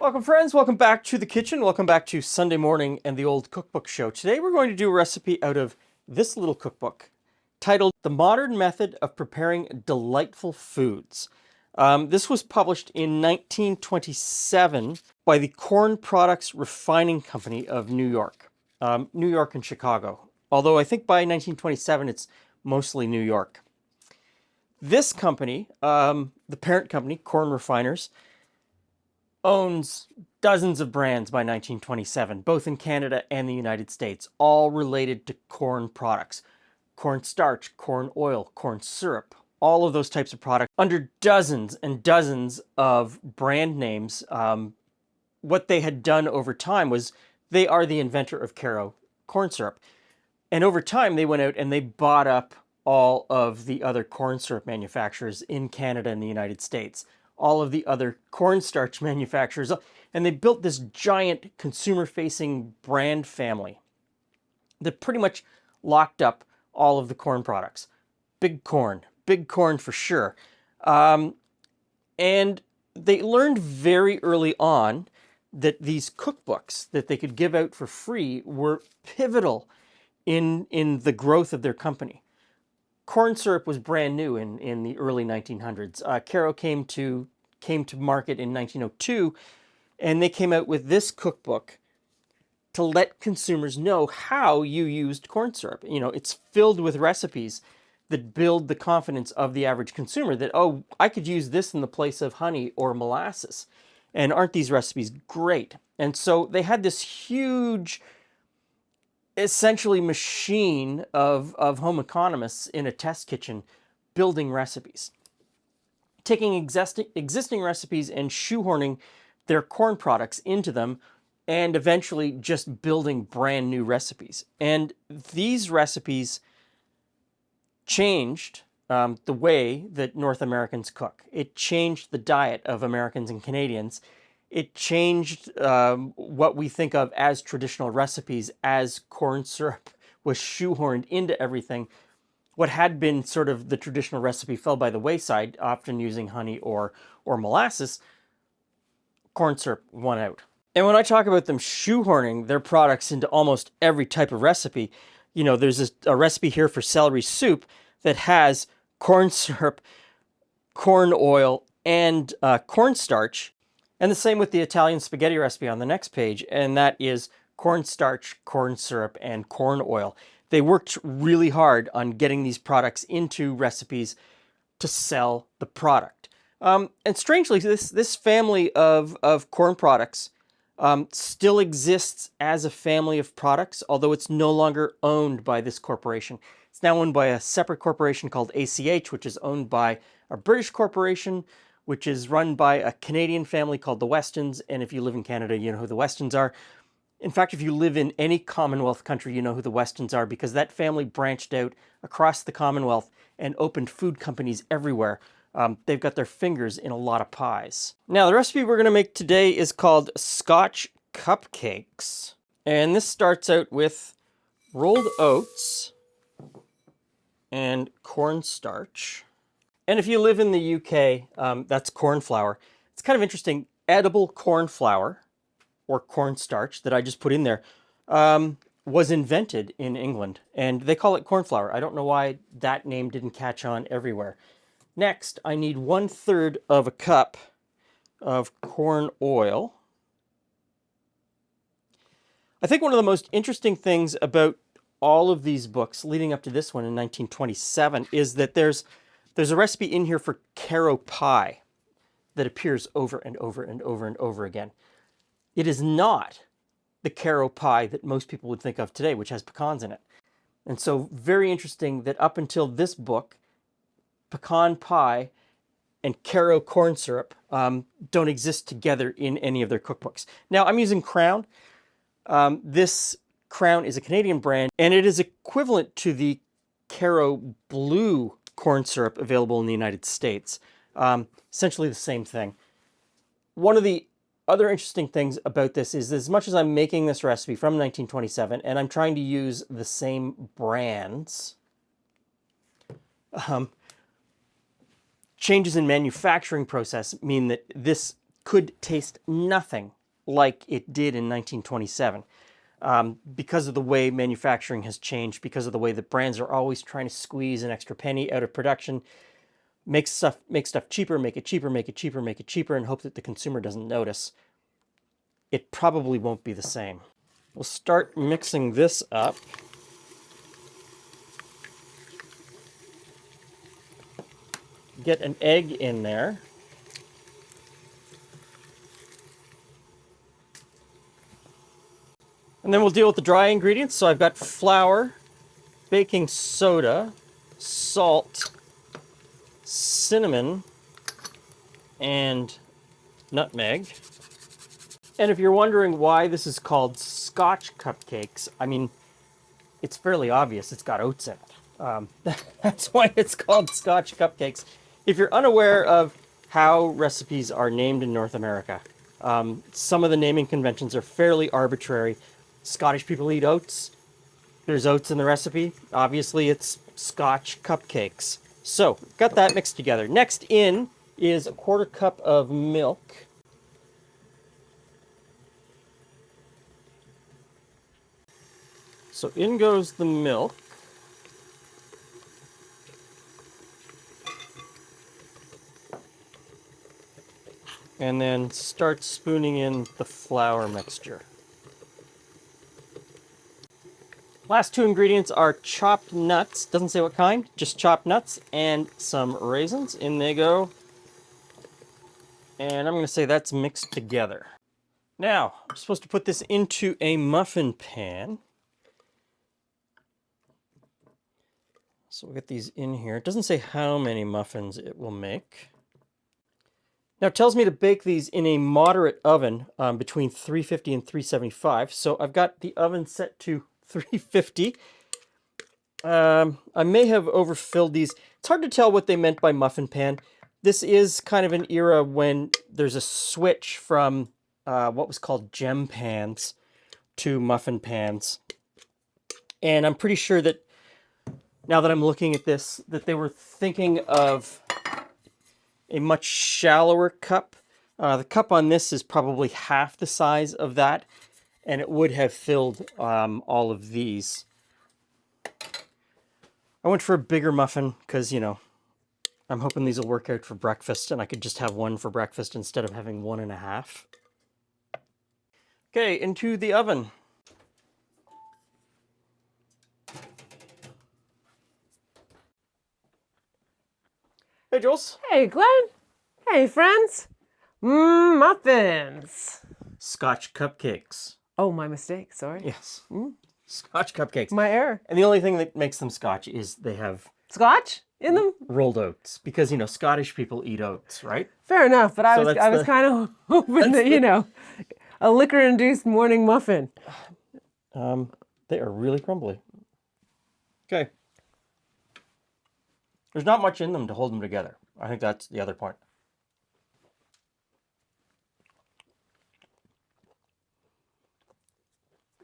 Welcome friends, welcome back to the kitchen, welcome back to Sunday morning and the old cookbook show. Today we're going to do a recipe out of this little cookbook titled The Modern Method of Preparing Delightful Foods. This was published in 1927 by the Corn Products Refining Company of New York. New York and Chicago. Although I think by 1927 it's mostly New York. This company, the parent company, Corn Refiners, owns dozens of brands by 1927, both in Canada and the United States, all related to corn products. Corn starch, corn oil, corn syrup, all of those types of products under dozens and dozens of brand names. What they had done over time was they are the inventor of Karo corn syrup. And over time, they went out and they bought up all of the other corn syrup manufacturers in Canada and the United States, all of the other cornstarch manufacturers, and they built this giant consumer-facing brand family that pretty much locked up all of the corn products. Big corn for sure. And they learned very early on that these cookbooks that they could give out for free were pivotal in the growth of their company. Corn syrup was brand new in the early 1900s. Karo came to market in 1902, and they came out with this cookbook to let consumers know how you used corn syrup. You know, it's filled with recipes that build the confidence of the average consumer that, oh, I could use this in the place of honey or molasses. And aren't these recipes great? And so they had this huge, essentially machine of home economists in a test kitchen building recipes, taking existing recipes and shoehorning their corn products into them, and eventually just building brand new recipes. And these recipes changed the way that North Americans cook. It changed the diet of Americans and Canadians. It changed what we think of as traditional recipes as corn syrup was shoehorned into everything. What had been sort of the traditional recipe fell by the wayside, often using honey or molasses. Corn syrup won out. And when I talk about them shoehorning their products into almost every type of recipe, you know, there's a recipe here for celery soup that has corn syrup, corn oil, and cornstarch. And the same with the Italian spaghetti recipe on the next page, and that is cornstarch, corn syrup, and corn oil. They worked really hard on getting these products into recipes to sell the product. And strangely, this family of corn products still exists as a family of products, although it's no longer owned by this corporation. It's now owned by a separate corporation called ACH, which is owned by a British corporation, which is run by a Canadian family called the Westons. And if you live in Canada, you know who the Westons are. In fact, if you live in any Commonwealth country, you know who the Westons are, because that family branched out across the Commonwealth and opened food companies everywhere. They've got their fingers in a lot of pies. Now, the recipe we're going to make today is called Scotch Cupcakes. And this starts out with rolled oats and cornstarch. And if you live in the UK, that's corn flour. It's kind of interesting. Edible corn flour, or cornstarch that I just put in there, was invented in England. And they call it corn flour. I don't know why that name didn't catch on everywhere. Next, I need 1/3 of a cup of corn oil. I think one of the most interesting things about all of these books leading up to this one in 1927 is that there's a recipe in here for Karo pie that appears over and over and over and over again. It is not the Karo pie that most people would think of today, which has pecans in it. And so very interesting that up until this book, pecan pie and Karo corn syrup don't exist together in any of their cookbooks. Now, I'm using Crown. This Crown is a Canadian brand, and it is equivalent to the Karo Blue corn syrup available in the United States. Essentially the same thing. One of the other interesting things about this is, as much as I'm making this recipe from 1927, and I'm trying to use the same brands, changes in manufacturing process mean that this could taste nothing like it did in 1927. Because of the way manufacturing has changed, because of the way that brands are always trying to squeeze an extra penny out of production, make stuff cheaper, make it cheaper, make it cheaper, make it cheaper, and hope that the consumer doesn't notice. It probably won't be the same. We'll start mixing this up. Get an egg in there. And then we'll deal with the dry ingredients. So I've got flour, baking soda, salt, cinnamon, and nutmeg. And if you're wondering why this is called Scotch cupcakes, I mean, it's fairly obvious. It's got oats in it. That's why it's called Scotch cupcakes. If you're unaware of how recipes are named in North America, some of the naming conventions are fairly arbitrary. Scottish people eat oats. There's oats in the recipe. Obviously, it's Scotch cupcakes. So, got that mixed together. Next in is a 1/4 cup of milk. So in goes the milk. And then start spooning in the flour mixture. Last 2 ingredients are chopped nuts. Doesn't say what kind, just chopped nuts and some raisins. In they go. And I'm going to say that's mixed together. Now, I'm supposed to put this into a muffin pan. So we'll get these in here. It doesn't say how many muffins it will make. Now it tells me to bake these in a moderate oven between 350 and 375. So I've got the oven set to 350. I may have overfilled these. It's hard to tell what they meant by muffin pan. This is kind of an era when there's a switch from what was called gem pans to muffin pans. And I'm pretty sure that now that I'm looking at this, that they were thinking of a much shallower cup. The cup on this is probably half the size of that, and it would have filled all of these. I went for a bigger muffin because, you know, I'm hoping these will work out for breakfast and I could just have one for breakfast instead of having 1.5. Okay, into the oven. Hey, Jules. Hey, Glenn. Hey, friends. Muffins. Scotch cupcakes. Oh, my mistake. Sorry. Yes. Scotch cupcakes. My error. And the only thing that makes them Scotch is they have Scotch in them? rolled oats. Because, you know, Scottish people eat oats, right? Fair enough, but I So was that's kind of hoping that, you know, a liquor-induced morning muffin. They are really crumbly. Okay. There's not much in them to hold them together. I think that's the other point.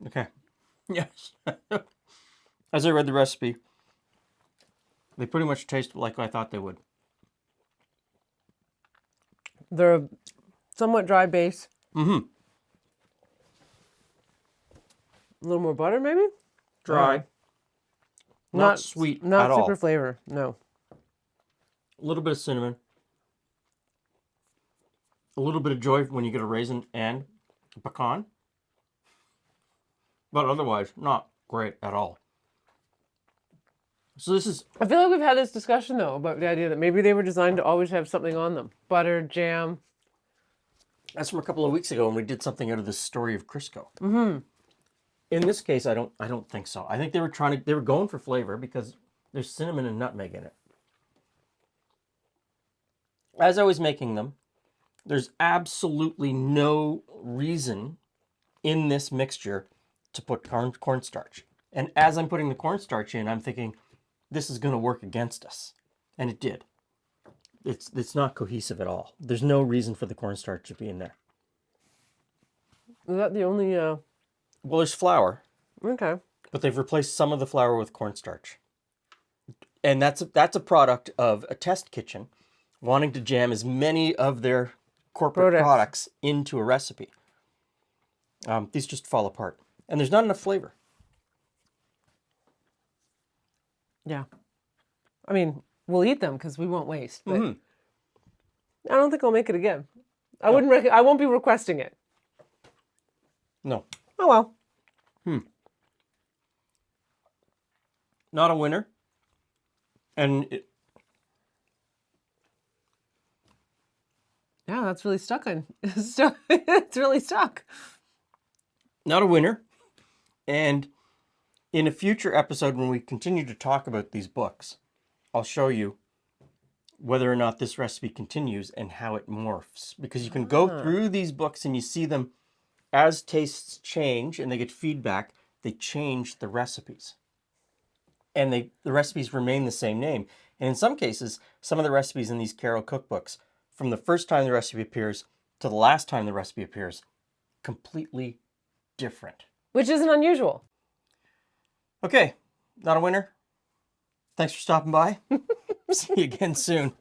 Okay. Yes. As I read the recipe, they pretty much taste like I thought they would. They're a somewhat dry base. Mm-hmm. A little more butter, maybe? Dry. Not sweet Not at all. super flavor, no. A little bit of cinnamon. A little bit of joy when you get a raisin and a pecan. But otherwise, not great at all. So this is... I feel like we've had this discussion, though, about the idea that maybe they were designed to always have something on them. Butter, jam. That's from a couple of weeks ago when we did something out of the story of Crisco. Mm-hmm. In this case, I don't think so. I think they were going for flavor because there's cinnamon and nutmeg in it. As I was making them, there's absolutely no reason in this mixture to put cornstarch. And as I'm putting the cornstarch in, I'm thinking, this is going to work against us. And it did. It's not cohesive at all. There's no reason for the cornstarch to be in there. Is that the only, Well, there's flour, okay. but they've replaced some of the flour with cornstarch. And that's a product of a test kitchen wanting to jam as many of their corporate products into a recipe. These just fall apart. And there's not enough flavor. Yeah. I mean, we'll eat them because we won't waste. But I don't think I'll make it again. I wouldn't. I won't be requesting it. No. Oh well. Not a winner. And Yeah, that's really stuck on. It's really stuck. not a winner. And in a future episode, when we continue to talk about these books, I'll show you whether or not this recipe continues and how it morphs. Because you can go through these books and you see them as tastes change and they get feedback, they change the recipes. And the recipes remain the same name. And in some cases, some of the recipes in these Carol cookbooks, from the first time the recipe appears to the last time the recipe appears, completely different. Which isn't unusual. Okay, not a winner. Thanks for stopping by. See you again soon.